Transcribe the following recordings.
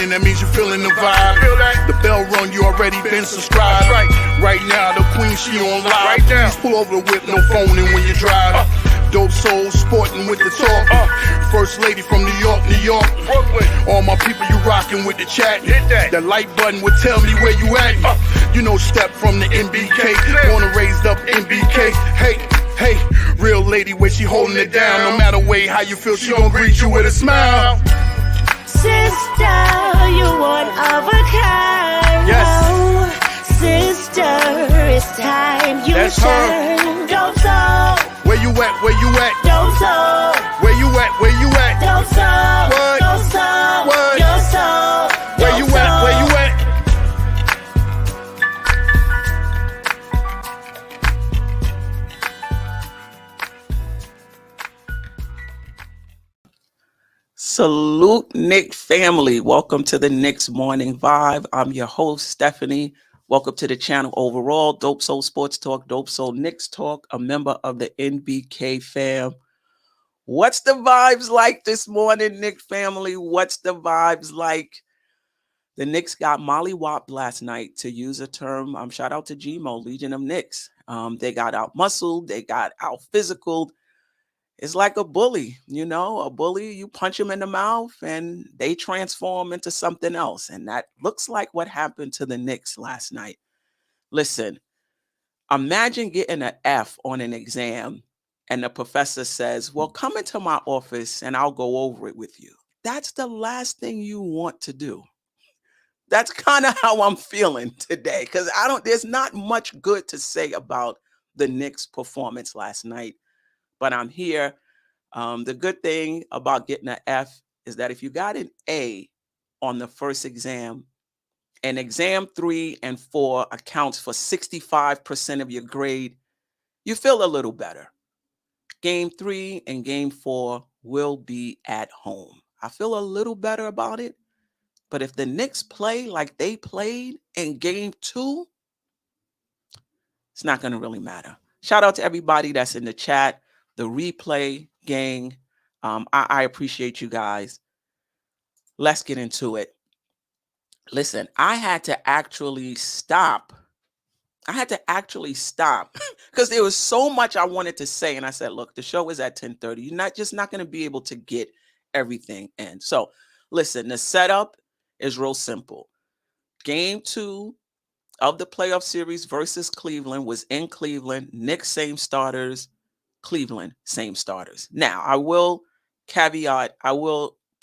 in, that means you're feeling the vibe. The bell rung, you already been subscribed. Right now, the queen, she on live. Please pull over the whip, no phoning when you drive. Dope Soul sporting with the talk. First lady from New York, Brooklyn. All my people, you rocking with the chat. Hit that. The like button would tell me where you at. You know, step from the NBK. Born and raised up NBK. Hey, real lady, where she holding it down. No matter way how you feel, she gon' greet you with a smile. Sister, you one of a kind. Yes. Oh, sister, it's time you That's shine. Dope Soul. Where you at? Where you at? Dope Soul. Where you at? Where you at? Dope Soul. What? Dope Soul. What? Your soul. Where you at? Where you at? Salute, Knicks family. Welcome to the Knicks Morning Vibe. I'm your host, Stephanie. Welcome to the channel overall. Dope Soul Sports Talk, Dope Soul Knicks Talk, a member of the NBK fam. What's the vibes like this morning, Knicks family? What's the vibes like? The Knicks got mollywopped last night, to use a term. Shout out to GMO, Legion of Knicks. They got out muscled. They got out physical. It's like a bully, you know, a bully, you punch them in the mouth and they transform into something else. And that looks like what happened to the Knicks last night. Listen, imagine getting an F on an exam and the professor says, well, come into my office and I'll go over it with you. That's the last thing you want to do. That's kind of how I'm feeling today, because there's not much good to say about the Knicks' performance last night. But I'm here. The good thing about getting an F is that if you got an A on the first exam, and exam 3 and 4 accounts for 65% of your grade, you feel a little better. Game 3 and game 4 will be at home. I feel a little better about it. But if the Knicks play like they played in game 2, it's not going to really matter. Shout out to everybody that's in the chat. The replay gang, I appreciate you guys. Let's get into it. Listen, I had to actually stop because there was so much I wanted to say. And I said, look, the show is at 10:30. You're not going to be able to get everything in. So listen, the setup is real simple. Game 2 of the playoff series versus Cleveland was in Cleveland. Knicks, same starters. Cleveland, same starters. Now, I will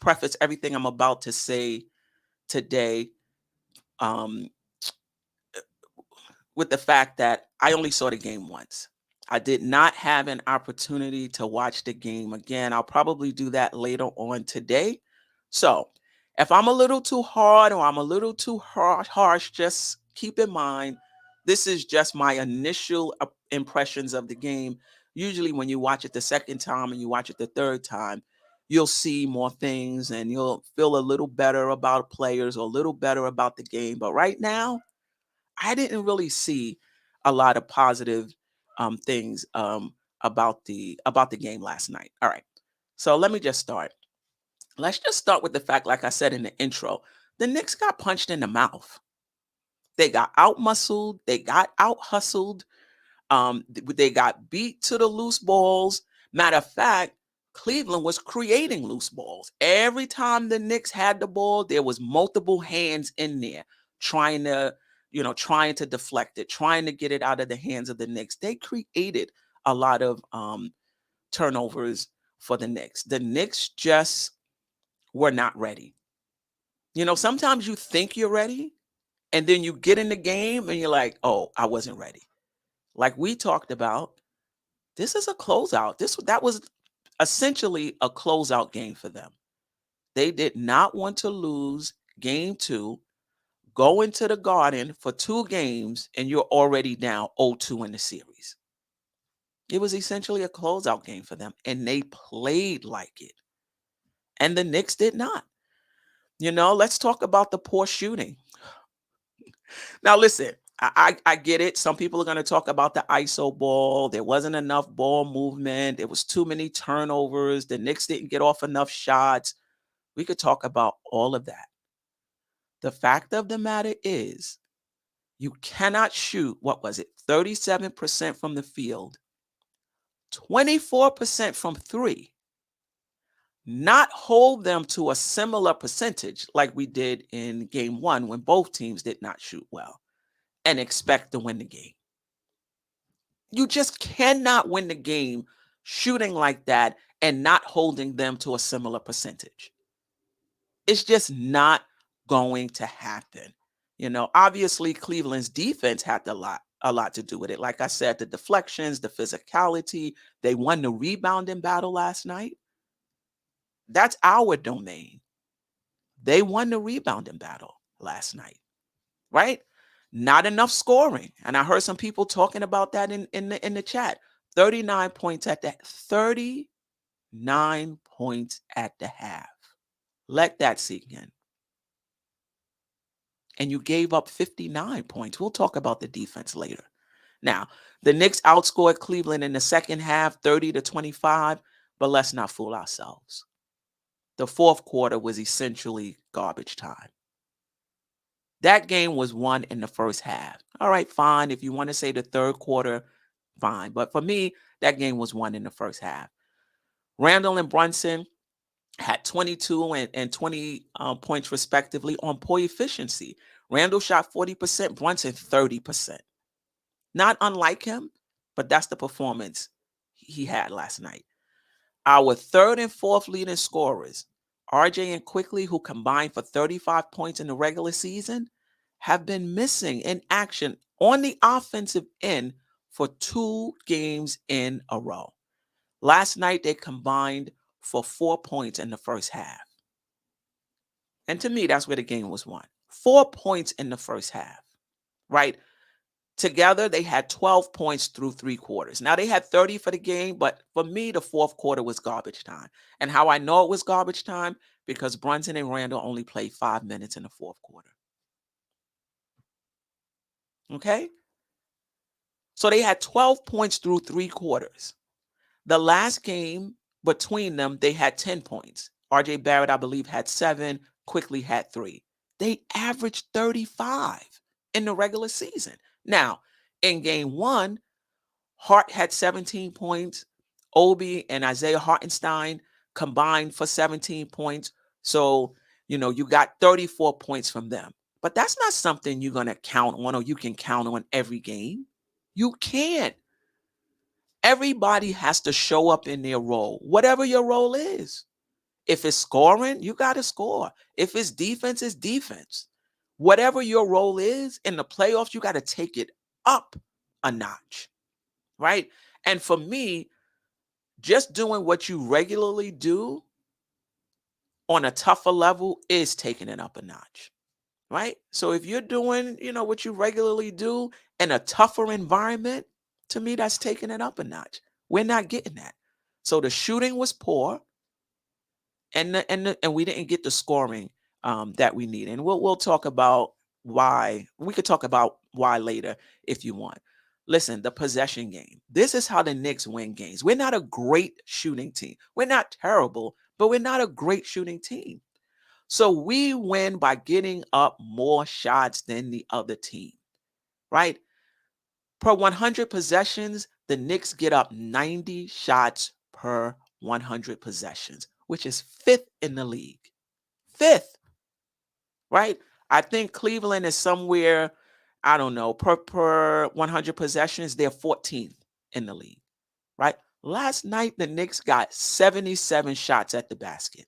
preface everything I'm about to say today with the fact that I only saw the game once. I did not have an opportunity to watch the game again. I'll probably do that later on today. So if I'm a little too hard or I'm a little too harsh, just keep in mind, this is just my initial impressions of the game. Usually when you watch it the second time and you watch it the third time, you'll see more things and you'll feel a little better about players or a little better about the game. But right now, I didn't really see a lot of positive things about the game last night. All right, so let me just start. Let's just start with the fact, like I said in the intro, the Knicks got punched in the mouth. They got out-muscled. They got out-hustled. They got beat to the loose balls. Matter of fact, Cleveland was creating loose balls. Every time the Knicks had the ball, there was multiple hands in there trying to deflect it, trying to get it out of the hands of the Knicks. They created a lot of turnovers for the Knicks. The Knicks just were not ready. You know, sometimes you think you're ready, and then you get in the game and you're like, oh, I wasn't ready. Like we talked about, this is a closeout. That was essentially a closeout game for them. They did not want to lose game 2, go into the Garden for 2 games, and you're already down 0-2 in the series. It was essentially a closeout game for them, and they played like it. And the Knicks did not. You know, let's talk about the poor shooting. Now, listen, I get it. Some people are going to talk about the ISO ball. There wasn't enough ball movement. There was too many turnovers. The Knicks didn't get off enough shots. We could talk about all of that. The fact of the matter is, you cannot shoot, 37% from the field, 24% from three, not hold them to a similar percentage like we did in game one when both teams did not shoot well, and expect to win the game. You just cannot win the game shooting like that and not holding them to a similar percentage. It's just not going to happen. Obviously Cleveland's defense had a lot to do with it. Like I said, the deflections, the physicality, they won the rebounding battle last night. That's our domain. They won the rebounding battle last night, right? Not enough scoring. And I heard some people talking about that in the chat. 39 points at the 39 points at the half. Let that sink in. And you gave up 59 points. We'll talk about the defense later. Now, the Knicks outscored Cleveland in the second half, 30-25, but let's not fool ourselves. The fourth quarter was essentially garbage time. That game was won in the first half. All right, fine. If you want to say the third quarter, fine. But for me, that game was won in the first half. Randall and Brunson had 22 and 20 points respectively on point efficiency. Randall shot 40%, Brunson 30%. Not unlike him, but that's the performance he had last night. Our third and fourth leading scorers, RJ and Quickly, who combined for 35 points in the regular season, have been missing in action on the offensive end for 2 games in a row. Last night, they combined for 4 points in the first half. And to me, that's where the game was won. 4 points in the first half, right? Together, they had 12 points through 3 quarters. Now, they had 30 for the game, but for me, the fourth quarter was garbage time. And how I know it was garbage time? Because Brunson and Randall only played 5 minutes in the fourth quarter. Okay? So they had 12 points through 3 quarters. The last game between them, they had 10 points. RJ Barrett, I believe, had 7. Quickly had 3. They averaged 35 in the regular season. Now, in game one, Hart had 17 points. Obi and Isaiah Hartenstein combined for 17 points. So, you got 34 points from them. But that's not something you're going to count on or you can count on every game. You can't. Everybody has to show up in their role, whatever your role is. If it's scoring, you got to score. If it's defense, it's defense. Whatever your role is in the playoffs, you got to take it up a notch, right? And for me, just doing what you regularly do on a tougher level is taking it up a notch, right? So if you're doing, what you regularly do in a tougher environment, to me, that's taking it up a notch. We're not getting that. So the shooting was poor, and we didn't get the scoring that we need. And we'll talk about why. We could talk about why later if you want. Listen, the possession game. This is how the Knicks win games. We're not a great shooting team. We're not terrible, but we're not a great shooting team. So we win by getting up more shots than the other team, right? Per 100 possessions, the Knicks get up 90 shots per 100 possessions, which is 5th in the league. 5th, right? I think Cleveland is somewhere, I don't know, per 100 possessions, they're 14th in the league, right? Last night, the Knicks got 77 shots at the basket.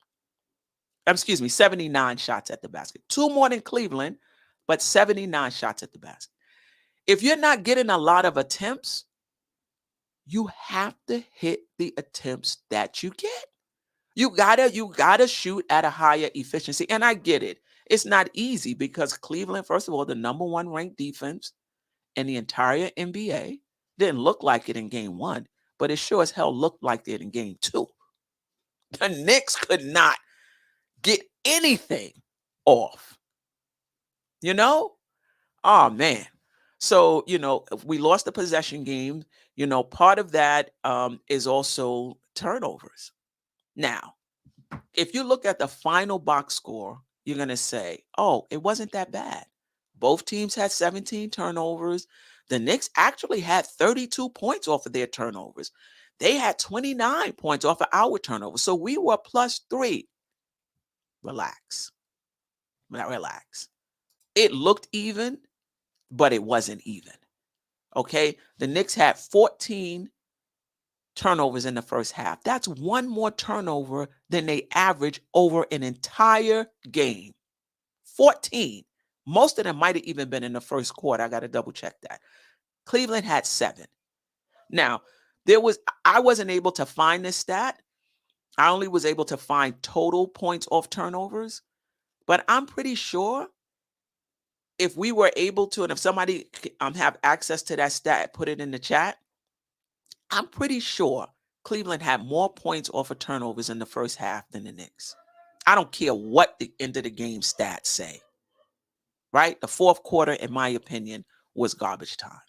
79 shots at the basket. 2 more than Cleveland, but 79 shots at the basket. If you're not getting a lot of attempts, you have to hit the attempts that you get. You gotta shoot at a higher efficiency. And I get it. It's not easy because Cleveland, first of all, the number 1 ranked defense in the entire NBA, didn't look like it in game 1, but it sure as hell looked like it in game 2. The Knicks could not get anything off. Oh man. So, we lost the possession game. Part of that is also turnovers. Now, if you look at the final box score you're going to say, oh, it wasn't that bad. Both teams had 17 turnovers. The Knicks actually had 32 points off of their turnovers. They had 29 points off of our turnovers. So we were +3. Relax. Now relax. It looked even, but it wasn't even. Okay? The Knicks had 14 turnovers in the first half. That's one more turnover than they average over an entire game. 14. Most of them might have even been in the first quarter. I got to double check that. Cleveland had 7. Now, I wasn't able to find this stat. I only was able to find total points off turnovers, but I'm pretty sure if we were able to, and if somebody have access to that stat, put it in the chat. I'm pretty sure Cleveland had more points off of turnovers in the first half than the Knicks. I don't care what the end of the game stats say. Right? The fourth quarter, in my opinion, was garbage time.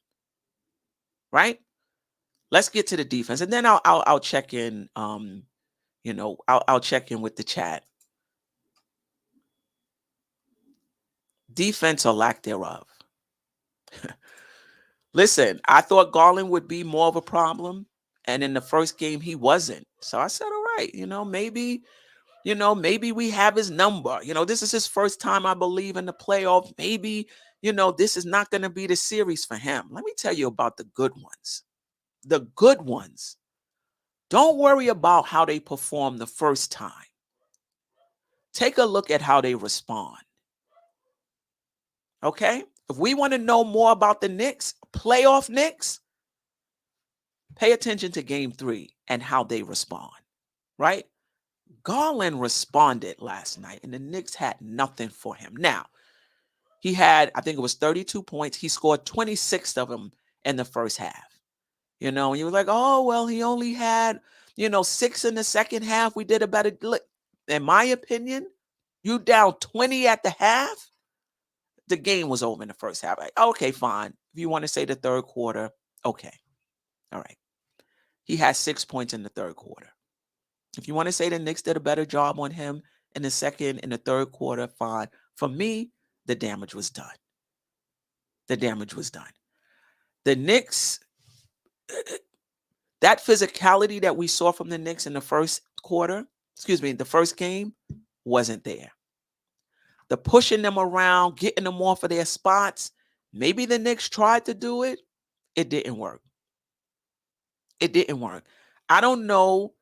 Right? Let's get to the defense, and then I'll check in. I'll check in with the chat. Defense or lack thereof. Listen, I thought Garland would be more of a problem, and in the first game he wasn't. So I said, all right, maybe we have his number. This is his first time, I believe, in the playoff. Maybe, this is not going to be the series for him. Let me tell you about the good ones. The good ones. Don't worry about how they perform the first time. Take a look at how they respond. Okay? If we want to know more about the Knicks, playoff Knicks, pay attention to game 3 and how they respond. Right? Garland responded last night, and the Knicks had nothing for him. Now, he had, I think it was 32 points. He scored 26 of them in the first half. And you were like, oh, well, he only had, 6 in the second half. We did a better. In my opinion, you down 20 at the half. The game was over in the first half. Like, okay, fine. If you want to say the third quarter, okay. All right. He had 6 points in the third quarter. If you want to say the Knicks did a better job on him in the second and the third quarter, fine. For me, the damage was done. The damage was done. The Knicks, that physicality that we saw from the Knicks in the first the first game, wasn't there. The pushing them around, getting them off of their spots, maybe the Knicks tried to do it. It didn't work. It didn't work. I don't know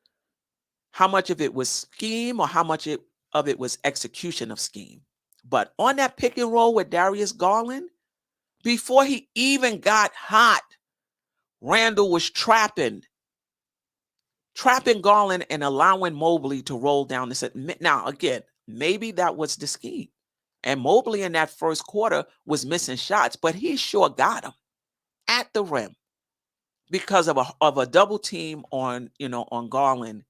how much of it was scheme or how much of it was execution of scheme. But on that pick and roll with Darius Garland, before he even got hot, Randall was trapping Garland and allowing Mobley to roll down the set. Now, again, maybe that was the scheme. And Mobley in that first quarter was missing shots, but he sure got them at the rim because of a double team on Garland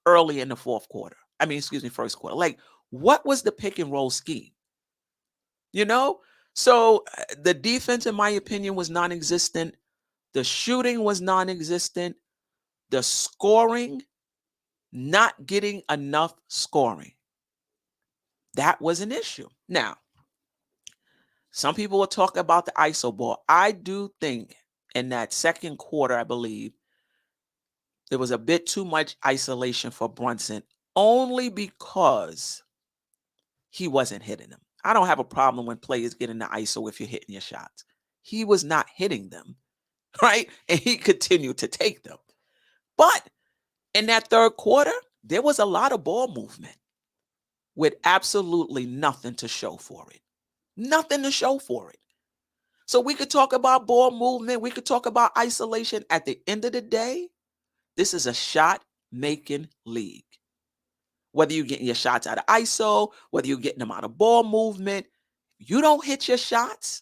early in the first quarter. Like, what was the pick and roll scheme? So the defense, in my opinion, was non-existent. The shooting was non-existent. The scoring, not getting enough scoring. That was an issue. Now, some people will talk about the ISO ball. I do think in that second quarter, I believe, there was a bit too much isolation for Brunson, only because he wasn't hitting them. I don't have a problem when players get in the ISO if you're hitting your shots. He was not hitting them, right? And he continued to take them. But in that third quarter, there was a lot of ball movement with absolutely nothing to show for it. Nothing to show for it. So we could talk about ball movement. We could talk about isolation. At the end of the day, this is a shot-making league. Whether you're getting your shots out of ISO, whether you're getting them out of ball movement, if you don't hit your shots,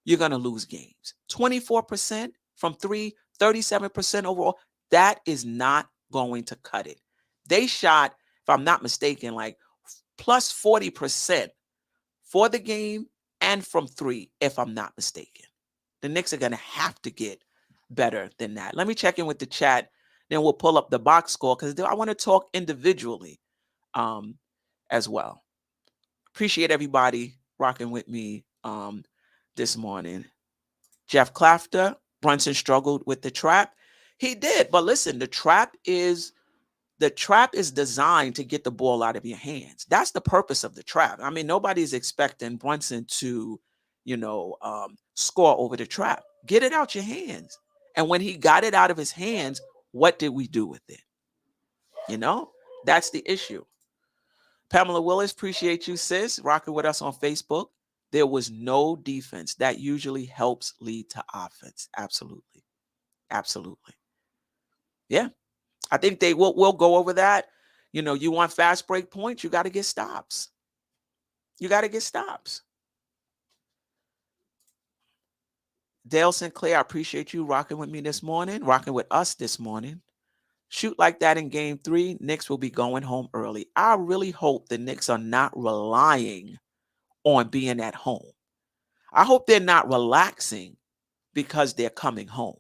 you're going to lose games. 24% from 3, 37% overall. That is not going to cut it. They shot, if I'm not mistaken, like plus 40% for the game and from 3, if I'm not mistaken. The Knicks are going to have to get better than that. Let me check in with the chat. Then we'll pull up the box score because I want to talk individually as well. Appreciate everybody rocking with me this morning. Jeff Clafter, Brunson struggled with the trap. He did, but listen, the trap is designed to get the ball out of your hands. That's the purpose of the trap. I mean, nobody's expecting Brunson to, score over the trap. Get it out your hands. And when he got it out of his hands, what did we do with it? That's the issue. Pamela Willis, appreciate you, sis, rocking with us on Facebook. There was no defense. That usually helps lead to offense. Absolutely. Absolutely. Yeah. I think we'll go over that. You want fast break points, you got to get stops. Dale Sinclair, I appreciate you rocking with me this morning, rocking with us this morning. Shoot like that in game 3, Knicks will be going home early. I really hope the Knicks are not relying on being at home. I hope they're not relaxing because they're coming home.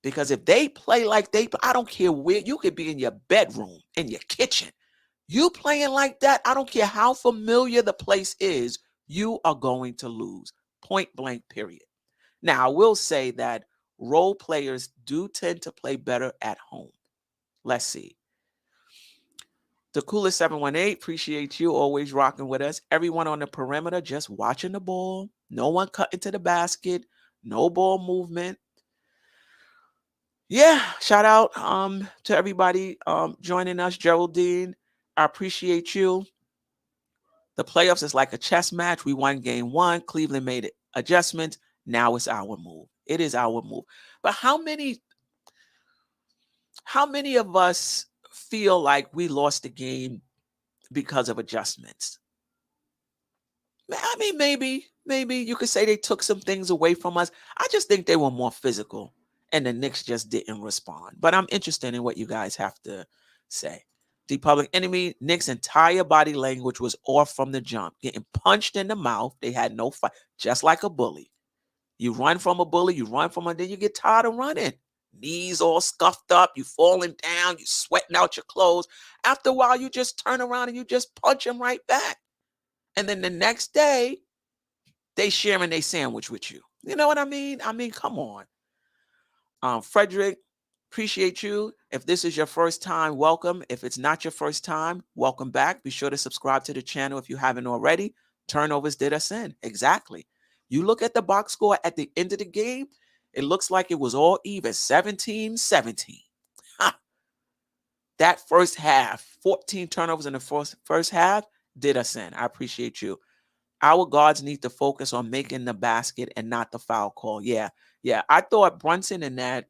Because if they play like I don't care where, you could be in your bedroom, in your kitchen. You playing like that, I don't care how familiar the place is, you are going to lose. Point blank, period. Now, I will say that role players do tend to play better at home. Let's see. The coolest 718, appreciate you always rocking with us. Everyone on the perimeter just watching the ball. No one cutting to the basket. No ball movement. Yeah, shout out to everybody joining us. Geraldine, I appreciate you. The playoffs is like a chess match. We won game 1. Cleveland made adjustments. Now it's our move. It is our move. But how many of us feel like we lost the game because of adjustments? I mean, maybe you could say they took some things away from us. I just think they were more physical and the Knicks just didn't respond. But I'm interested in what you guys have to say. The Public Enemy, Knicks' entire body language was off from the jump. Getting punched in the mouth. They had no fight, just like a bully. You run from a bully, then you get tired of running. Knees all scuffed up, you falling down, you sweating out your clothes. After a while, you just turn around and you just punch them right back. And then the next day, they sharing a sandwich with you. You know what I mean? I mean, come on. Frederick, appreciate you. If this is your first time, welcome. If it's not your first time, welcome back. Be sure to subscribe to the channel if you haven't already. Turnovers did us in. Exactly. You look at the box score at the end of the game, it looks like it was all even, 17-17. That first half, 14 turnovers in the first half, did us in. I appreciate you. Our guards need to focus on making the basket and not the foul call. Yeah. I thought Brunson in that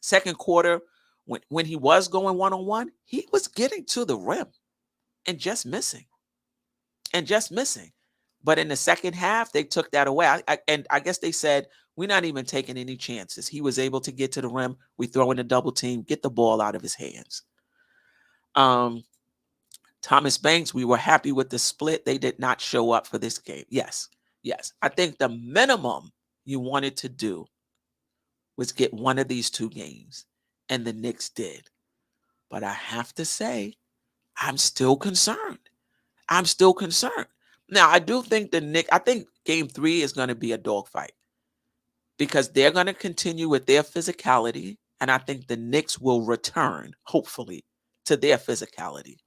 second quarter, when he was going one-on-one, he was getting to the rim and just missing. But in the second half, they took that away. I guess they said, we're not even taking any chances. He was able to get to the rim. We throw in a double team, get the ball out of his hands. Thomas Banks, we were happy with the split. They did not show up for this game. Yes. I think the minimum you wanted to do was get one of these 2 games, and the Knicks did. But I have to say, I'm still concerned. Now, I do think I think game 3 is going to be a dogfight because they're going to continue with their physicality, and I think the Knicks will return, hopefully, to their physicality,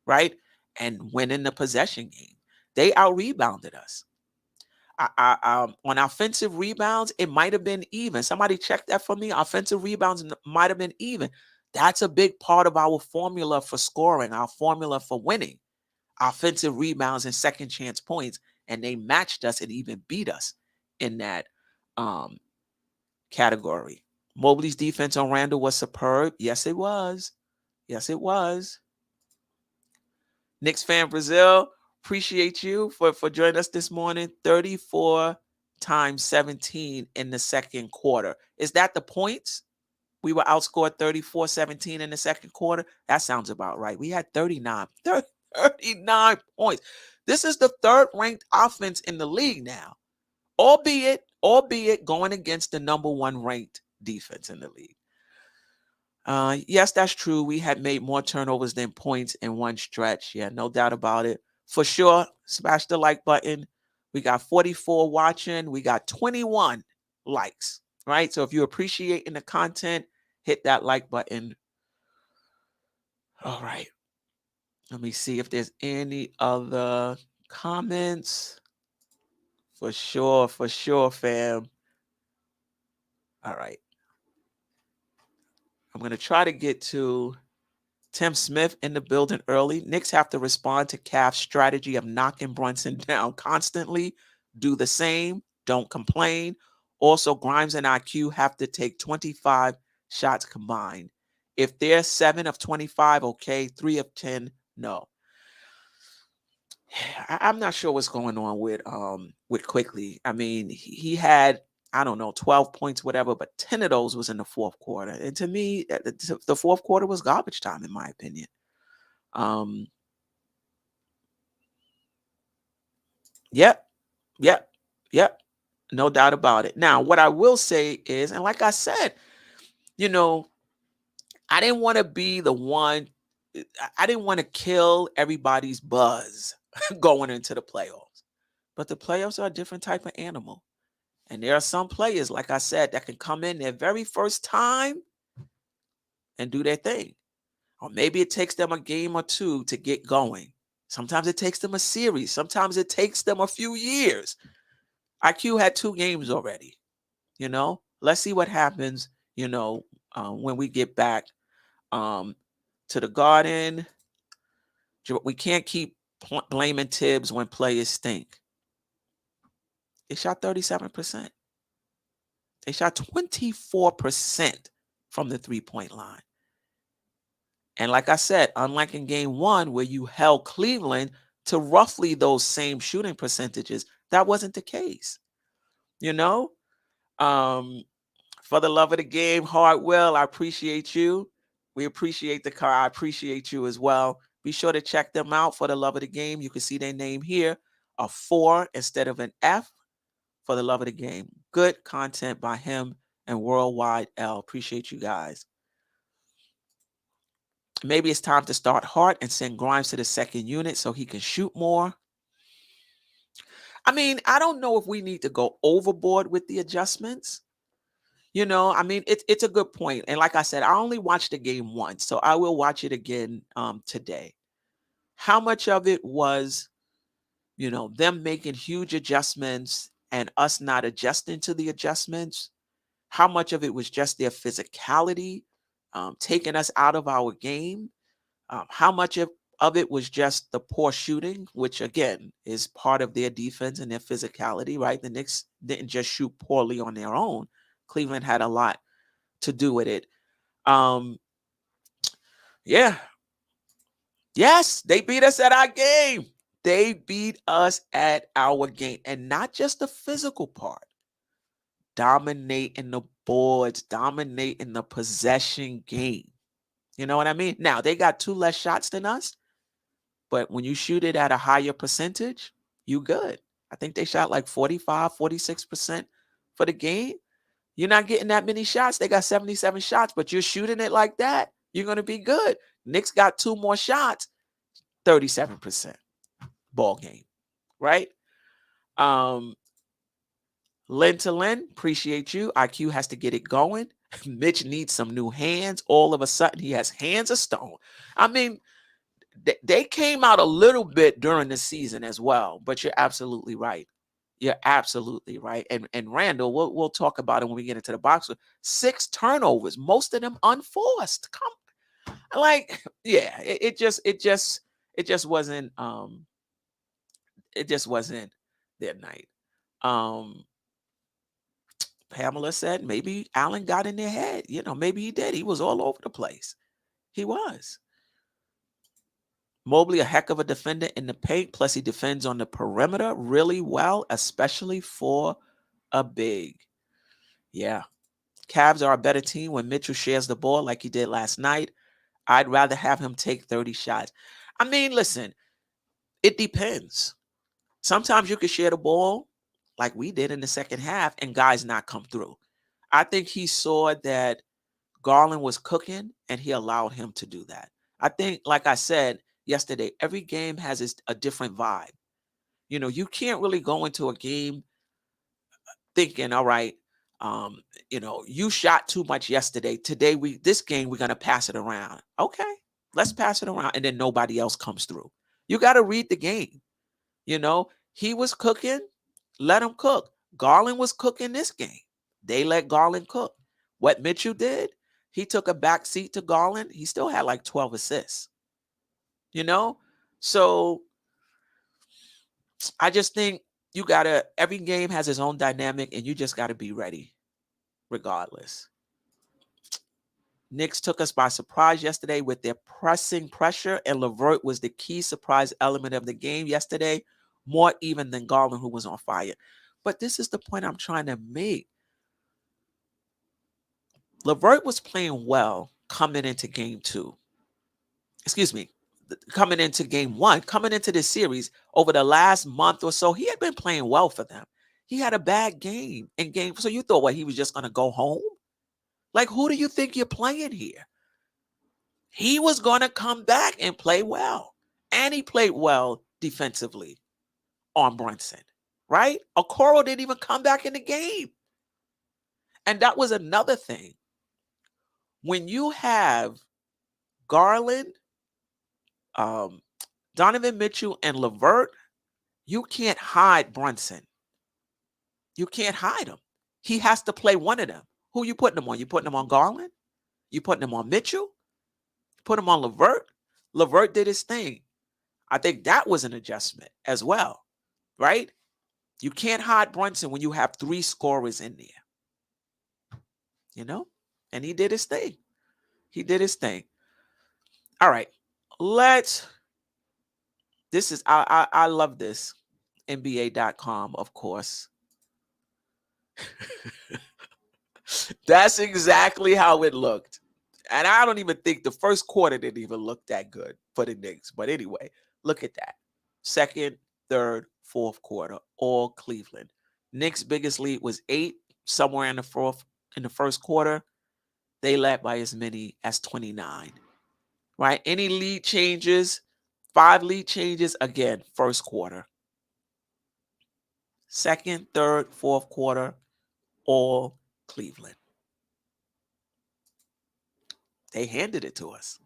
right? And win in the possession game. They out-rebounded us. On offensive rebounds, it might have been even. Somebody check that for me. Offensive rebounds might have been even. That's a big part of our formula for scoring, our formula for winning. Offensive rebounds and second chance points, and they matched us and even beat us in that category. Mobley's defense on Randall was superb. Yes, it was. Knicks fan Brazil, appreciate you for joining us this morning. 34 times 17 in the second quarter. Is that the points? We were outscored 34-17 in the second quarter. That sounds about right. We had 39 points. This is the 3rd ranked offense in the league now, albeit going against the number 1 ranked defense in the league. Yes, that's true. We had made more turnovers than points in one stretch. Yeah, no doubt about it. For sure, smash the like button. We got 44 watching. We got 21 likes, right? So if you're appreciating the content, hit that like button. All right. Let me see if there's any other comments. For sure, fam. All right. I'm going to try to get to Tim Smith in the building early. Knicks have to respond to Cavs' strategy of knocking Brunson down constantly. Do the same. Don't complain. Also, Grimes and IQ have to take 25 shots combined. If they're 7 of 25, okay. 3 of 10, no. I'm not sure what's going on with Quickly. I mean, he had, I don't know, 12 points, whatever, but 10 of those was in the fourth quarter. And to me, the fourth quarter was garbage time, in my opinion. Yep. No doubt about it. Now, what I will say is, and like I said, I didn't want to be the one, I didn't want to kill everybody's buzz going into the playoffs. But the playoffs are a different type of animal. And there are some players, like I said, that can come in their very first time and do their thing. Or maybe it takes them a game or two to get going. Sometimes it takes them a series. Sometimes it takes them a few years. IQ had 2 games already. Let's see what happens, when we get back to the Garden. We can't keep blaming Tibbs when players stink. They shot 37%. They shot 24% from the 3-point line. And like I said, unlike in game 1 where you held Cleveland to roughly those same shooting percentages, that wasn't the case. For the love of the game, Hardwell, I appreciate you. We appreciate the car. I appreciate you as well. Be sure to check them out. For the love of the game, you can see their name here, a 4 instead of an F. For the love of the game. Good content by him and Worldwide L. Appreciate you guys. Maybe it's time to start Hart and send Grimes to the second unit so he can shoot more. I mean, I don't know if we need to go overboard with the adjustments. It's a good point. And like I said, I only watched the game once, so I will watch it again today. How much of it was, them making huge adjustments and us not adjusting to the adjustments? How much of it was just their physicality taking us out of our game? How much of it was just the poor shooting, which again is part of their defense and their physicality, right? The Knicks didn't just shoot poorly on their own. Cleveland had a lot to do with it. Yeah. Yes, they beat us at our game. They beat us at our game. And not just the physical part. Dominating the boards, dominating the possession game. You know what I mean? Now, they got 2 less shots than us. But when you shoot it at a higher percentage, you good. I think they shot like 45, 46% for the game. You're not getting that many shots. They got 77 shots, but you're shooting it like that, you're going to be good. Knicks got 2 more shots, 37% ball game, right? Lynn to Lynn, appreciate you. IQ has to get it going. Mitch needs some new hands. All of a sudden, he has hands of stone. I mean, they came out a little bit during the season as well, but you're absolutely right. You're absolutely right. And Randall, we'll talk about it when we get into the box. 6 turnovers, most of them unforced. It just wasn't their night. Pamela said maybe Allen got in their head. Maybe he did. He was all over the place. He was. Mobley, a heck of a defender in the paint, plus he defends on the perimeter really well, especially for a big. Yeah. Cavs are a better team when Mitchell shares the ball like he did last night. I'd rather have him take 30 shots. I mean, listen, it depends. Sometimes you can share the ball like we did in the second half and guys not come through. I think he saw that Garland was cooking and he allowed him to do that. I think, like I said, yesterday, every game has a different vibe. You can't really go into a game thinking, all right, you shot too much yesterday. Today, this game, we're going to pass it around. Okay, let's pass it around. And then nobody else comes through. You got to read the game. He was cooking, let him cook. Garland was cooking this game. They let Garland cook. What Mitchell did, he took a back seat to Garland. He still had like 12 assists. So I just think every game has its own dynamic, and you just got to be ready regardless. Knicks took us by surprise yesterday with their pressing pressure, and LeVert was the key surprise element of the game yesterday, more even than Garland, who was on fire. But this is the point I'm trying to make. LeVert was playing well coming into game 2. Excuse me, coming into game 1, coming into this series over the last month or so. He had been playing well for them. He had a bad game in game. So you thought, he was just going to go home? Like, who do you think you're playing here? He was going to come back and play well. And he played well defensively on Brunson, right? Okoro didn't even come back in the game. And that was another thing. When you have Garland, Donovan Mitchell, and LeVert, you can't hide Brunson. You can't hide him. He has to play one of them. Who you putting him on? You putting him on Garland? You putting him on Mitchell? Put him on LeVert? LeVert did his thing. I think that was an adjustment as well, right? You can't hide Brunson when you have 3 scorers in there. And he did his thing. He did his thing. All right. I love this. NBA.com, of course. That's exactly how it looked. And I don't even think the first quarter didn't even look that good for the Knicks. But anyway, look at that. Second, third, fourth quarter, all Cleveland. Knicks' biggest lead was 8, somewhere in the first quarter. They led by as many as 29. Right? Any lead changes, 5 lead changes, again, first quarter. Second, third, fourth quarter, all Cleveland. They handed it to us.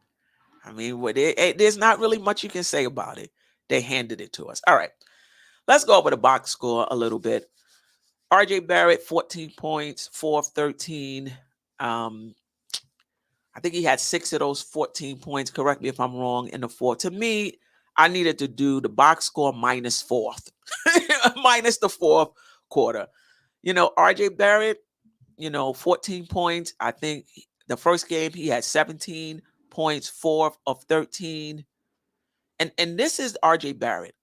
I mean, there's not really much you can say about it. They handed it to us. All right. Let's go over the box score a little bit. RJ Barrett, 14 points, 4 of 13. I think he had 6 of those 14 points. Correct me if I'm wrong in the fourth. To me, I needed to do the box score minus fourth, minus the fourth quarter. RJ Barrett, 14 points. I think the first game he had 17 points, 4 of 13. And this is RJ Barrett.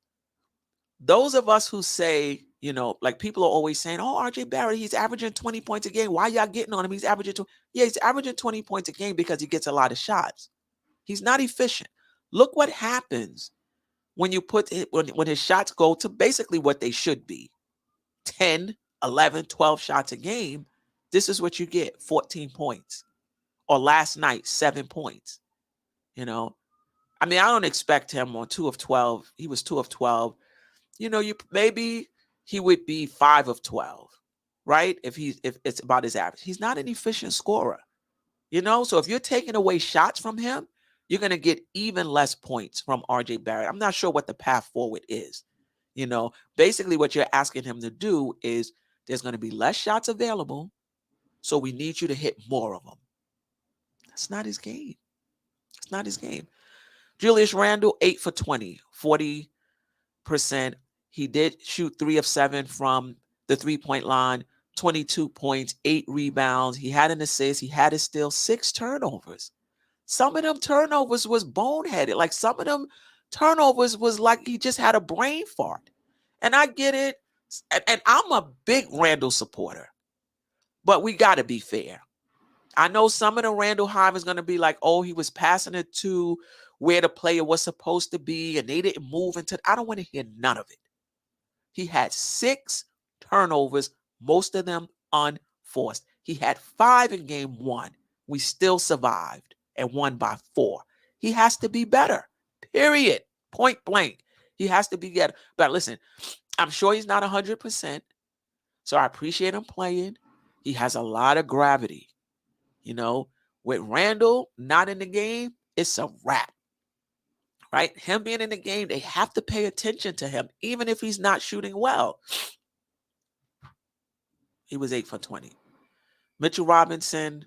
Those of us who say, like people are always saying, oh, RJ Barrett, he's averaging 20 points a game. Why y'all getting on him? He's averaging he's averaging 20 points a game because he gets a lot of shots. He's not efficient. Look what happens when you when his shots go to basically what they should be. 10, 11, 12 shots a game. This is what you get, 14 points. Or last night, 7 points. I don't expect him on 2 of 12. He was 2 of 12. Maybe he would be 5 of 12, right? If it's about his average. He's not an efficient scorer, So if you're taking away shots from him, you're going to get even less points from RJ Barrett. I'm not sure what the path forward is. Basically what you're asking him to do is there's going to be less shots available, so we need you to hit more of them. That's not his game. It's not his game. Julius Randle, 8 for 20, 40%. He did shoot 3 of 7 from the 3-point line, 22 points, 8 rebounds. He had an assist. He had a steal, 6 turnovers. Some of them turnovers was boneheaded. Like some of them turnovers was like he just had a brain fart. And I get it. And I'm a big Randle supporter. But we got to be fair. I know some of the Randle hive is going to be like, oh, he was passing it to where the player was supposed to be and they didn't move into. I don't want to hear none of it. He had 6 turnovers, most of them unforced. He had 5 in game 1. We still survived and won by 4. He has to be better, period. Point blank. He has to be better. But listen, I'm sure he's not 100%. So I appreciate him playing. He has a lot of gravity. With Randall not in the game, it's a wrap. Right? Him being in the game, they have to pay attention to him, even if he's not shooting well. He was 8 for 20. Mitchell Robinson,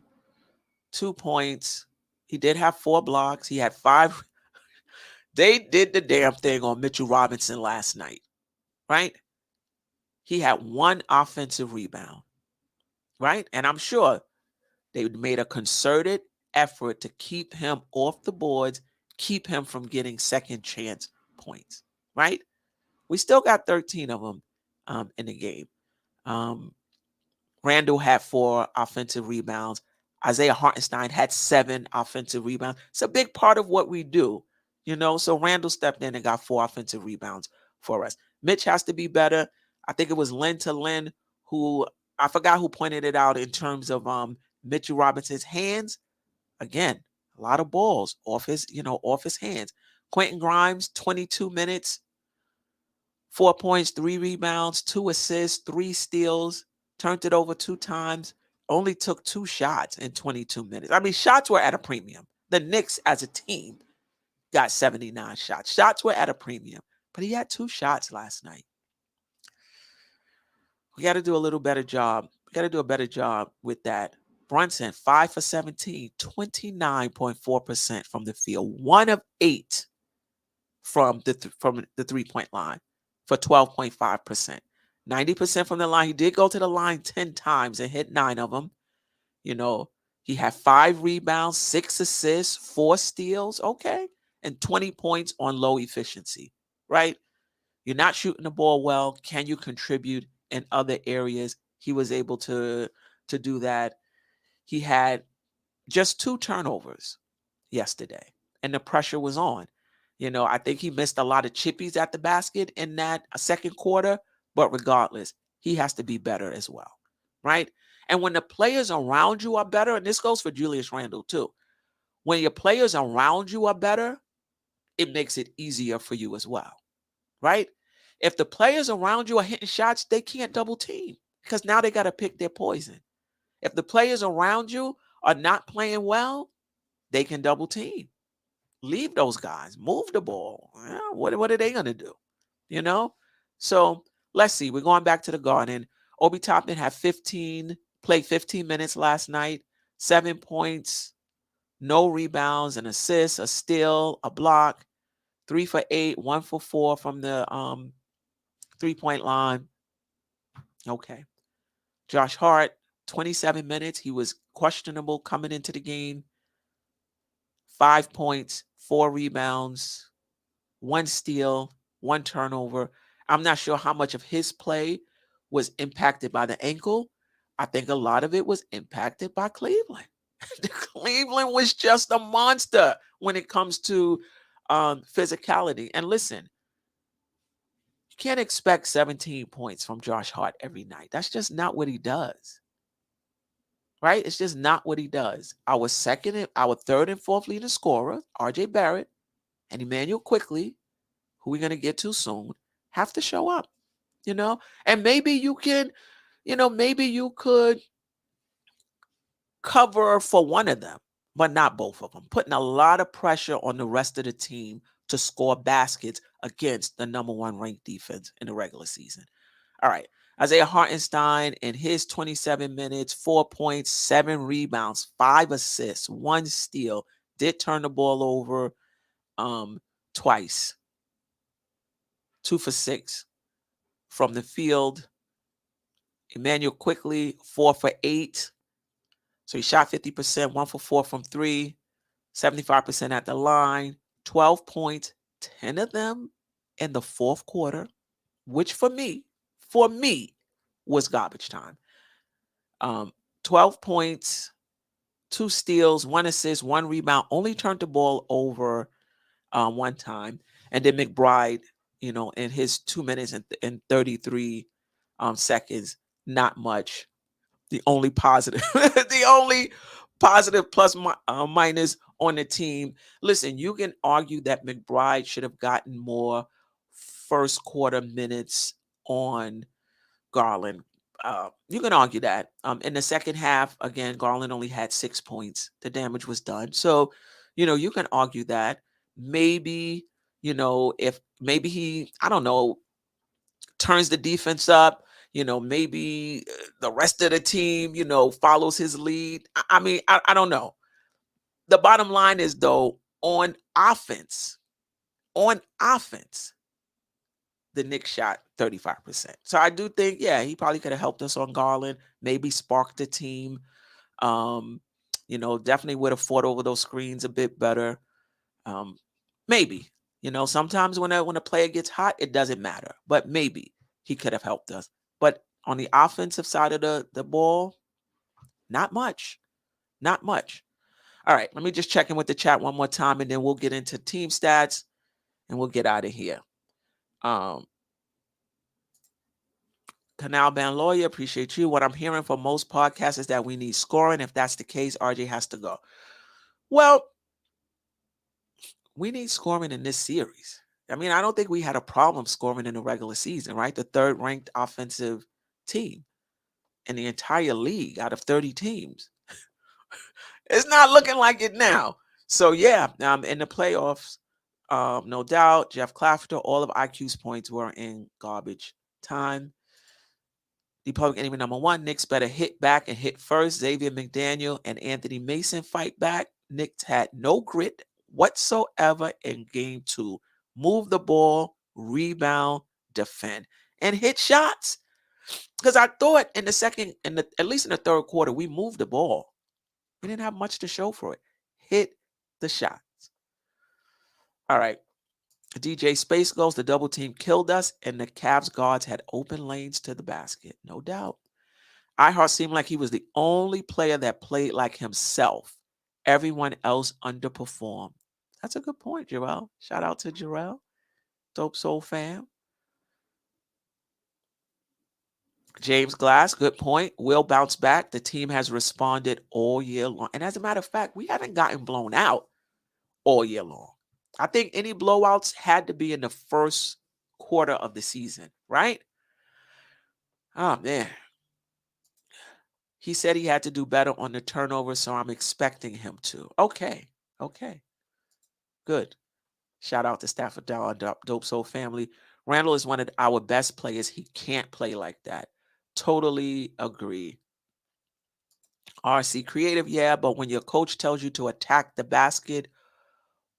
2 points. He did have 4 blocks. He had 5. They did the damn thing on Mitchell Robinson last night, right? He had 1 offensive rebound, right? And I'm sure they made a concerted effort to keep him off the boards, keep him from getting second chance points, right? We still got 13 of them in the game. Randall had 4 offensive rebounds. Isaiah Hartenstein had 7 offensive rebounds. It's a big part of what we do, So Randall stepped in and got 4 offensive rebounds for us. Mitch has to be better. I think it was Lynn to Lynn who, I forgot who pointed it out in terms of Mitchell Robinson's hands. Again, a lot of balls off his hands. Quentin Grimes, 22 minutes, 4 points, 3 rebounds, 2 assists, 3 steals, turned it over 2 times, only took 2 shots in 22 minutes. I mean, shots were at a premium. The Knicks as a team got 79 shots. Shots were at a premium, but he had 2 shots last night. We got to do a little better job. We got to do a better job with that. Brunson, 5 for 17, 29.4% from the field, 1 of 8 from the 3-point line for 12.5%. 90% from the line. He did go to the line 10 times and hit 9 of them. He had 5 rebounds, 6 assists, 4 steals, okay, and 20 points on low efficiency, right? You're not shooting the ball well. Can you contribute in other areas? He was able to do that. He had just 2 turnovers yesterday, and the pressure was on. I think he missed a lot of chippies at the basket in that second quarter, but regardless, he has to be better as well, right? And when the players around you are better, and this goes for Julius Randle too, when your players around you are better, it makes it easier for you as well, right? If the players around you are hitting shots, they can't double team because now they got to pick their poison. If the players around you are not playing well, they can double team. Leave those guys. Move the ball. What are they going to do? So let's see. We're going back to the Garden. Obi Toppin had played 15 minutes last night, 7 points, no rebounds, an assist, a steal, a block, 3 for 8, 1 for 4 from the 3-point line. Okay. Josh Hart, 27 minutes. He was questionable coming into the game. 5 points, 4 rebounds, 1 steal, 1 turnover. I'm not sure how much of his play was impacted by the ankle. I think a lot of it was impacted by Cleveland. Cleveland was just a monster when it comes to physicality. And listen, you can't expect 17 points from Josh Hart every night. That's just not what he does. Right? It's just not what he does. Our third and fourth leading scorer, RJ Barrett and Emmanuel Quickly, who we're going to get to soon, have to show up, and maybe you can, maybe you could cover for one of them, but not both of them, putting a lot of pressure on the rest of the team to score baskets against the number 1 ranked defense in the regular season. All right. Isaiah Hartenstein in his 27 minutes, 4 points, 7 rebounds, 5 assists, 1 steal, did turn the ball over twice. 2 for 6 from the field. Emmanuel Quickly, 4 for 8. So he shot 50%, 1 for 4 from 3, 75% at the line, 12 points, 10 of them in the fourth quarter, which for me, was garbage time. 12 points, 2 steals, 1 assist, 1 rebound, only turned the ball over 1 time. And then McBride, in his 2 minutes and 33 seconds, not much. The only positive, positive plus minus on the team. Listen, you can argue that McBride should have gotten more first quarter minutes on Garland. You can argue that. In the second half, again, Garland only had 6 points. The damage was done. So, you can argue that. Maybe, if maybe he, I don't know, turns the defense up, maybe the rest of the team, follows his lead. I mean, I don't know. The bottom line is, though, on offense, the Knicks shot 35%. So I do think, yeah, he probably could have helped us on Garland, maybe sparked the team. Definitely would have fought over those screens a bit better. Maybe. Sometimes when a player gets hot, it doesn't matter. But maybe he could have helped us. But on the offensive side of the ball, not much. Not much. All right, let me just check in with the chat one more time, and then we'll get into team stats, and we'll get out of here. Canal Band Lawyer, appreciate you. What I'm hearing from most podcasts is that we need scoring. If that's the case, RJ has to go. Well, we need scoring in this series. I mean, I don't think we had a problem scoring in the regular season, right? The third ranked offensive team in the entire league out of 30 teams. It's not looking like it now. So, yeah, in the playoffs, no doubt, Jeff Clafferter, all of IQ's points were in garbage time. The public enemy number one, Knicks better hit back and hit first. Xavier McDaniel and Anthony Mason fight back. Knicks had no grit whatsoever in game 2. Move the ball, rebound, defend, and hit shots. Because I thought in the second, at least in the third quarter, we moved the ball. We didn't have much to show for it. Hit the shots. All right. DJ Space Ghost, the double team killed us, and the Cavs guards had open lanes to the basket. No doubt. Ihart seemed like he was the only player that played like himself. Everyone else underperformed. That's a good point, Jarrell. Shout out to Jarrell. Dope Soul fam. James Glass, good point. Will bounce back. The team has responded all year long. And as a matter of fact, we haven't gotten blown out all year long. I think any blowouts had to be in the first quarter of the season, right? Oh, man. He said he had to do better on the turnover, so I'm expecting him to. Okay. Good. Shout out to Stafford Down, Dope Soul family. Randall is one of our best players. He can't play like that. Totally agree. RC creative, yeah, but when your coach tells you to attack the basket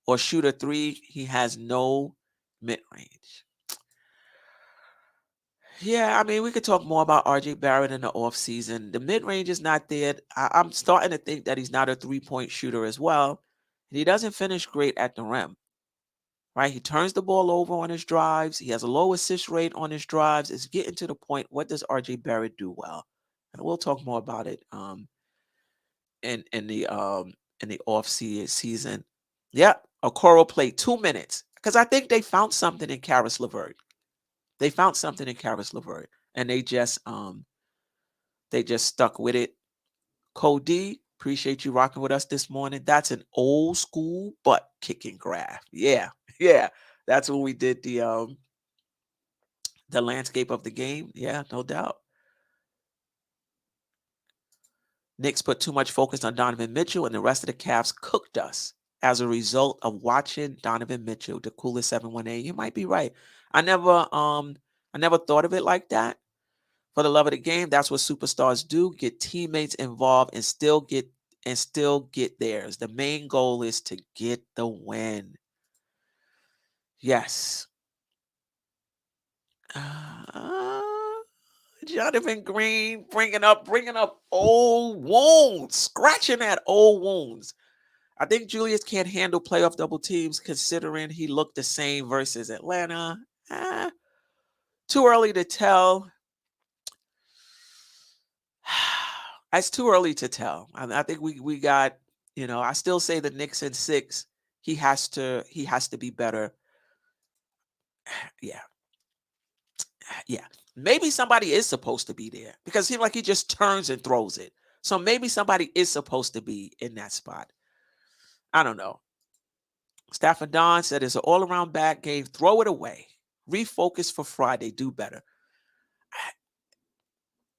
or shoot a 3, he has no mid-range. Yeah, I mean, we could talk more about RJ Barrett in the offseason. The mid-range is not there. I'm starting to think that he's not a 3-point shooter as well. And he doesn't finish great at the rim. Right? He turns the ball over on his drives. He has a low assist rate on his drives. It's getting to the point, what does RJ Barrett do well? And we'll talk more about it in the off season. Yeah, Okoro played 2 minutes because I think they found something in Karis LeVert. And they just stuck with it. Cody, appreciate you rocking with us this morning. That's an old school butt kicking graph. Yeah. That's when we did the landscape of the game. Yeah, no doubt. Knicks put too much focus on Donovan Mitchell, and the rest of the Cavs cooked us as a result of watching Donovan Mitchell, the coolest 718. You might be right. I never thought of it like that. For the love of the game, that's what superstars do: get teammates involved and still get theirs. The main goal is to get the win. Yes. Jonathan Green bringing up old wounds, scratching at old wounds. I think Julius can't handle playoff double teams considering he looked the same versus Atlanta. Too early to tell. It's too early to tell. I think we got, I still say the Knicks in 6. He has to be better. Yeah. Maybe somebody is supposed to be there because it seems like he just turns and throws it. So maybe somebody is supposed to be in that spot. I don't know. Stafford Don said it's an all-around bad game. Throw it away. Refocus for Friday. Do better.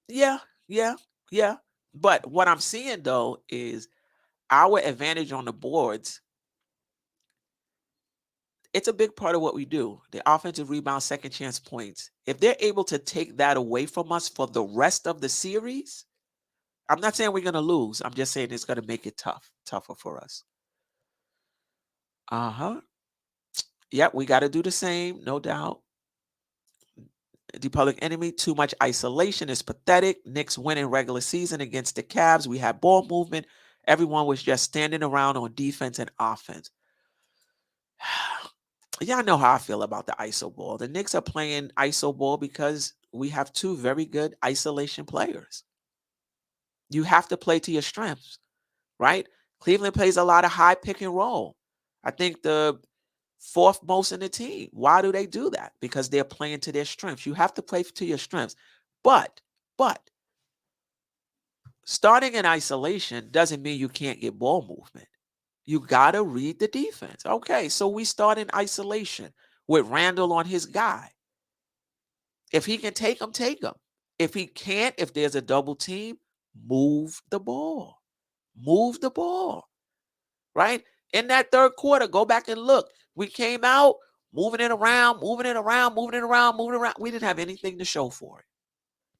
Yeah, yeah, yeah. But what I'm seeing, though, is our advantage on the boards. It's a big part of what we do. The offensive rebound, second chance points. If they're able to take that away from us for the rest of the series, I'm not saying we're going to lose. I'm just saying it's going to make it tougher for us. Yep, we got to do the same, no doubt. The Public Enemy, too much isolation is pathetic. Knicks winning regular season against the Cavs. We had ball movement. Everyone was just standing around on defense and offense. Y'all know how I feel about the ISO ball. The Knicks are playing ISO ball because we have two very good isolation players. You have to play to your strengths, right? Cleveland plays a lot of high pick and roll. I think the fourth most in the team. Why do they do that? Because they're playing to their strengths. You have to play to your strengths. But starting in isolation doesn't mean you can't get ball movement. You got to read the defense. Okay, so we start in isolation with Randall on his guy. If he can take him, take him. If he can't, if there's a double team, move the ball. Move the ball, right? In that third quarter, go back and look. We came out moving it around. We didn't have anything to show for it.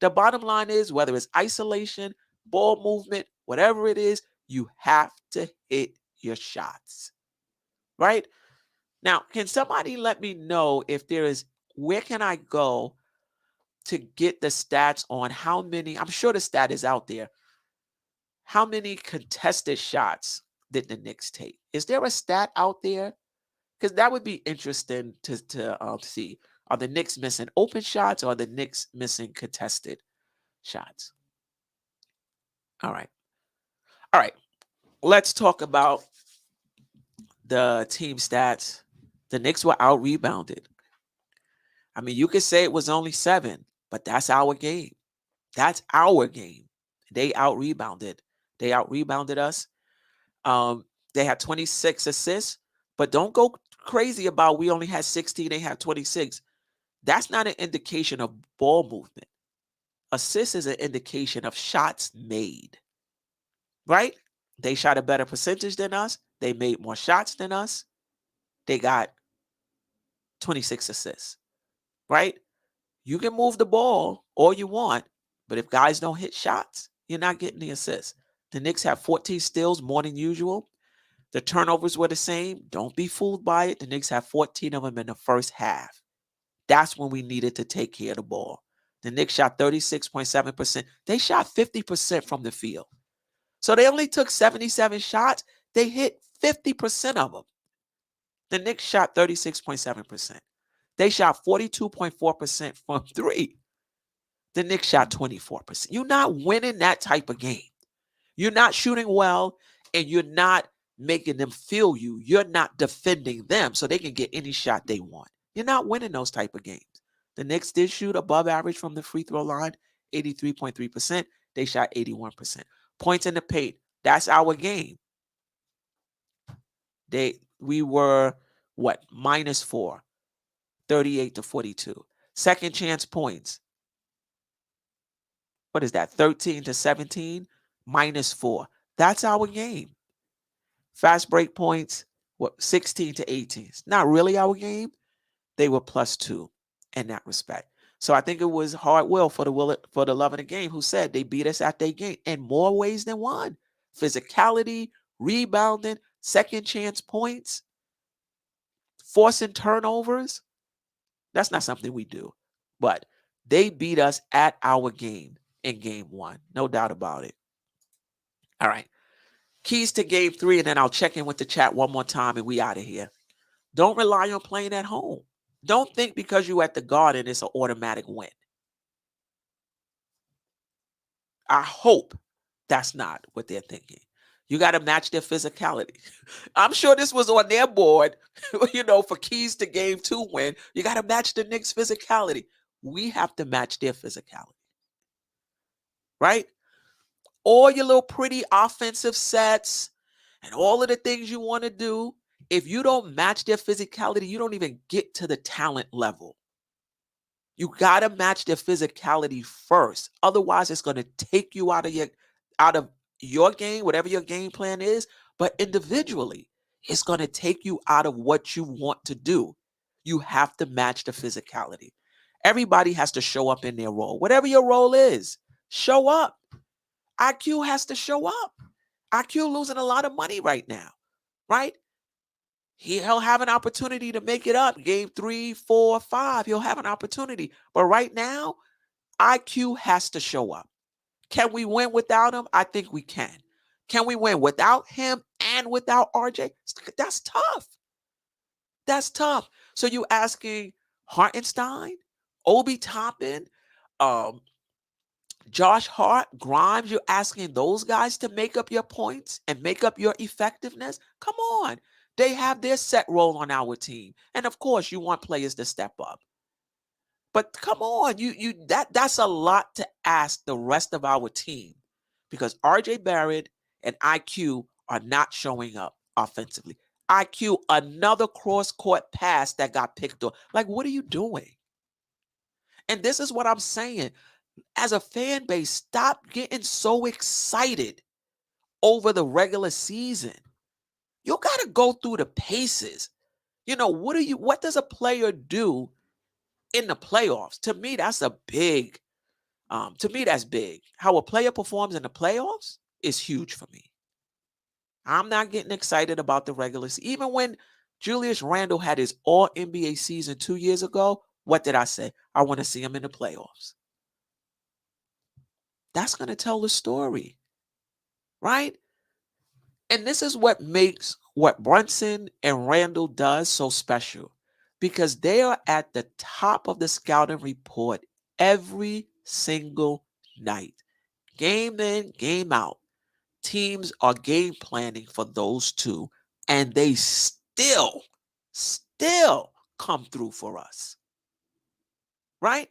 The bottom line is, whether it's isolation, ball movement, whatever it is, you have to hit your shots, right? Now, can somebody let me know if where can I go to get the stats on how many, I'm sure the stat is out there, how many contested shots did the Knicks take? Is there a stat out there? Because that would be interesting to see. Are the Knicks missing open shots, or are the Knicks missing contested shots? All right. Let's talk about the team stats. The Knicks were out-rebounded. I mean, you could say it was only 7, but that's our game. That's our game. They out-rebounded. They out-rebounded us. They had 26 assists, but don't go crazy about we only had 16, they had 26. That's not an indication of ball movement. Assist is an indication of shots made, right? They shot a better percentage than us. They made more shots than us. They got 26 assists, right? You can move the ball all you want, but if guys don't hit shots, you're not getting the assists. The Knicks have 14 steals, more than usual. The turnovers were the same. Don't be fooled by it. The Knicks have 14 of them in the first half. That's when we needed to take care of the ball. The Knicks shot 36.7%. They shot 50% from the field. So they only took 77 shots. They hit 50% of them. The Knicks shot 36.7%. They shot 42.4% from 3. The Knicks shot 24%. You're not winning that type of game. You're not shooting well, and you're not making them feel you. You're not defending them so they can get any shot they want. You're not winning those type of games. The Knicks did shoot above average from the free throw line, 83.3%. They shot 81%. Points in the paint, that's our game. We were, -4, 38-42. Second chance points. What is that, 13-17? -4. That's our game. Fast break points, 16-18. It's not really our game. They were +2 in that respect. So I think it was hard will for the love of the game who said they beat us at their game in more ways than one. Physicality, rebounding, second chance points, forcing turnovers. That's not something we do. But they beat us at our game in game 1. No doubt about it. All right. Keys to game 3, and then I'll check in with the chat one more time and we out of here. Don't rely on playing at home. Don't think because you're at the Garden, it's an automatic win. I hope that's not what they're thinking. You got to match their physicality. I'm sure this was on their board, for keys to game 2 win. You got to match the Knicks' physicality. We have to match their physicality. Right? all your little pretty offensive sets and all of the things you want to do, if you don't match their physicality, you don't even get to the talent level. You got to match their physicality first. Otherwise, it's going to take you out of your game, whatever your game plan is, but individually, it's going to take you out of what you want to do. You have to match the physicality. Everybody has to show up in their role. Whatever your role is, show up. IQ has to show up. IQ losing a lot of money right now, right? He'll have an opportunity to make it up. Game 3, 4, 5, he'll have an opportunity. But right now, IQ has to show up. Can we win without him? I think we can. Can we win without him and without RJ? That's tough. That's tough. So you asking Hartenstein, Obi Toppin, Josh Hart, Grimes, you're asking those guys to make up your points and make up your effectiveness? Come on. They have their set role on our team. And of course, you want players to step up. But come on, that's a lot to ask the rest of our team because RJ Barrett and IQ are not showing up offensively. IQ, another cross-court pass that got picked up. Like, what are you doing? And this is what I'm saying. As a fan base, stop getting so excited over the regular season. You got to go through the paces. What does a player do in the playoffs? To me, that's big. That's big. How a player performs in the playoffs is huge for me. I'm not getting excited about the regular season. Even when Julius Randle had his all-NBA season 2 years ago, what did I say? I want to see him in the playoffs. That's going to tell the story, right? And this is what makes what Brunson and Randle does so special because they are at the top of the scouting report every single night. Game in, game out. Teams are game planning for those two, and they still come through for us. Right?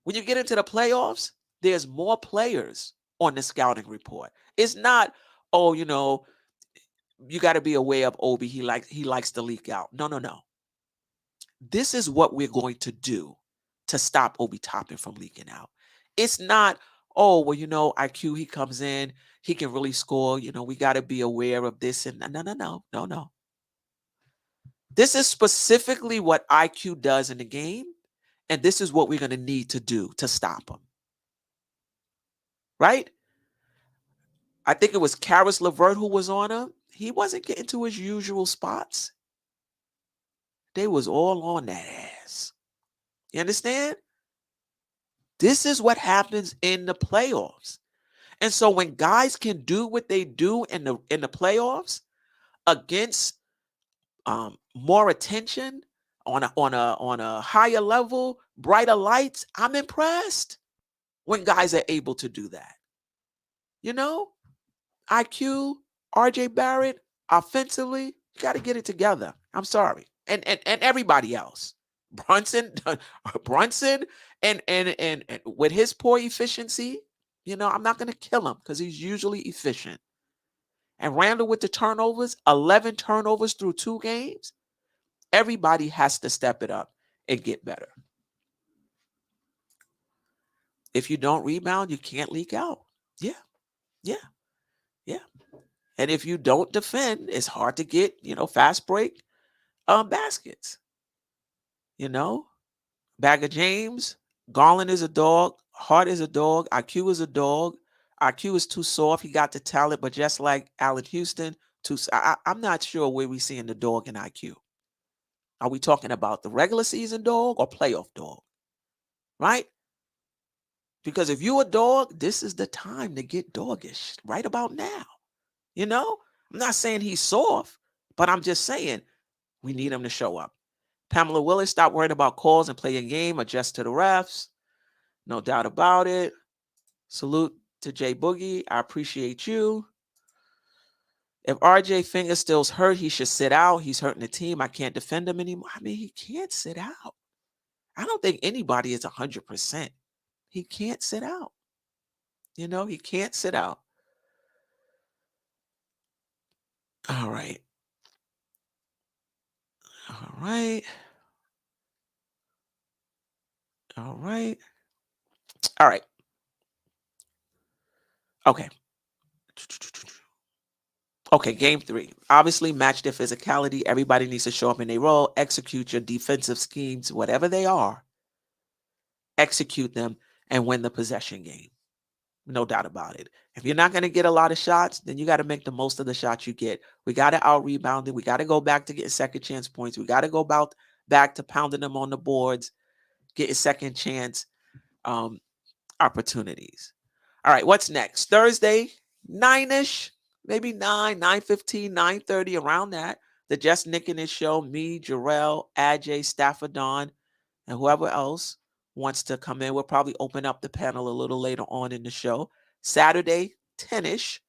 When you get into the playoffs, there's more players on the scouting report. It's not, you got to be aware of Obi. He likes to leak out. No. This is what we're going to do to stop Obi Toppin from leaking out. It's not, IQ, he comes in, he can really score. We got to be aware of this. And no. This is specifically what IQ does in the game. And this is what we're going to need to do to stop him. Right? I think it was Karis LeVert who was on him. He wasn't getting to his usual spots. They was all on that ass. You understand? This is what happens in the playoffs. And so when guys can do what they do in the playoffs against more attention on a higher level, brighter lights, I'm impressed when guys are able to do that. IQ, RJ Barrett, offensively, you got to get it together. I'm sorry. And everybody else. Brunson and with his poor efficiency, I'm not going to kill him because he's usually efficient. And Randle with the turnovers, 11 turnovers through 2 games. Everybody has to step it up and get better. If you don't rebound, you can't leak out. Yeah. And if you don't defend, it's hard to get, fast break baskets. Bag of James, Garland is a dog, Hart is a dog, IQ is a dog. IQ is too soft. He got the talent, but just like Allen Houston, I'm not sure where we seeing the dog in IQ. Are we talking about the regular season dog or playoff dog? Right? Because if you're a dog, this is the time to get doggish right about now. I'm not saying he's soft, but I'm just saying we need him to show up. Pamela Willis, stop worrying about calls and play your game. Adjust to the refs. No doubt about it. Salute to Jay Boogie. I appreciate you. If RJ finger still's hurt, he should sit out. He's hurting the team. I can't defend him anymore. I mean, he can't sit out. I don't think anybody is 100%. He can't sit out. You know, he can't sit out. All right. All right. All right. All right. Okay. Okay, game 3. Obviously, match their physicality. Everybody needs to show up in their role, execute your defensive schemes, whatever they are, execute them, and win the possession game. No doubt about it. If you're not going to get a lot of shots, then you got to make the most of the shots you get. We got to out-rebound it. We got to go back to getting second chance points. We got to go back to pounding them on the boards, getting second chance opportunities. All right, what's next? Thursday, 9-ish, maybe 9:15, 9:30, around that. The Just Nicking It show, me, Jarrell, Ajay, Stafford Don, and whoever else wants to come in. We'll probably open up the panel a little later on in the show. Saturday, 10-ish,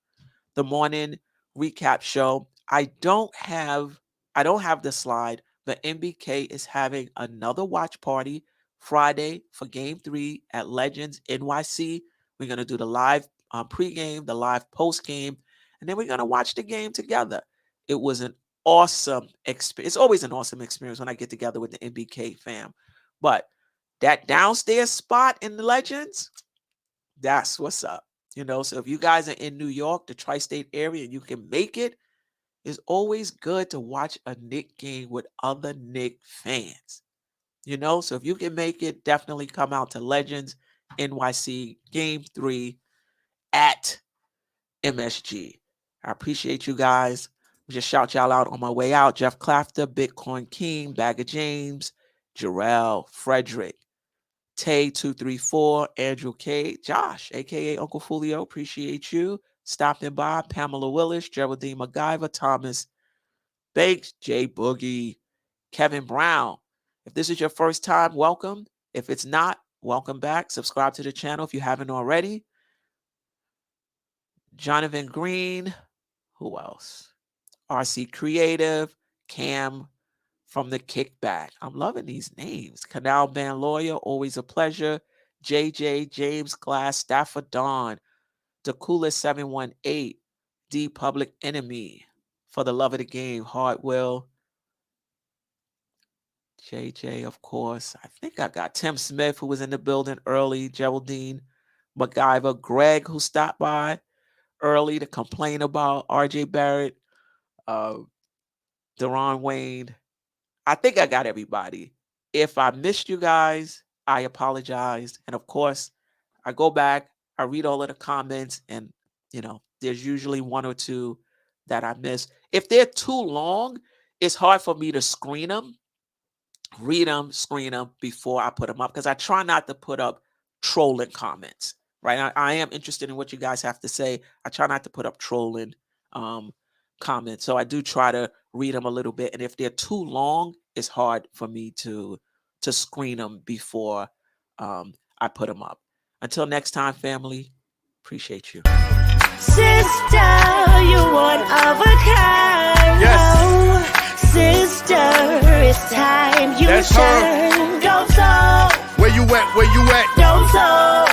the morning recap show. I don't have the slide, but MBK is having another watch party Friday for game 3 at Legends NYC. We're going to do the live pregame, the live postgame, and then we're going to watch the game together. It was an awesome experience. It's always an awesome experience when I get together with the MBK fam. But that downstairs spot in the Legends, that's what's up. You know, so if you guys are in New York, the tri-state area, and you can make it, it's always good to watch a Knick game with other Knick fans. You know, so if you can make it, definitely come out to Legends NYC game 3 at MSG. I appreciate you guys. Just shout y'all out on my way out. Jeff Clafter, Bitcoin King, Bagger James, Jarrell, Frederick, Tay234, Andrew K, Josh, aka Uncle Fulio, appreciate you stopping by. Pamela Willis, Geraldine MacGyver, Thomas Bakes, Jay Boogie, Kevin Brown. If this is your first time, welcome. If it's not, welcome back. Subscribe to the channel if you haven't already. Jonathan Green, who else? RC Creative, Cam from the Kickback. I'm loving these names. Canal Band Lawyer, always a pleasure. JJ, James Glass, Stafford Dawn, The Coolest 718, D Public Enemy, For the Love of the Game, Hardwill, JJ, of course. I think I got Tim Smith, who was in the building early, Geraldine MacGyver, Greg, who stopped by early to complain about RJ Barrett, Deron Wayne. I think I got everybody. If I missed you guys, I apologize. And of course, I go back, I read all of the comments, and you know, there's usually 1 or 2 that I miss. If they're too long, it's hard for me to screen them, read them, screen them before I put them up, because I try not to put up trolling comments, right? I am interested in what you guys have to say. I try not to put up trolling comments. So I do try to read them a little bit. And if they're too long, it's hard for me to screen them before I put them up. Until next time, family, appreciate you. Sister, you one of a kind. Yes. Sister, it's time you That's shine. Don't so. Where you at? Where you at? Don't so.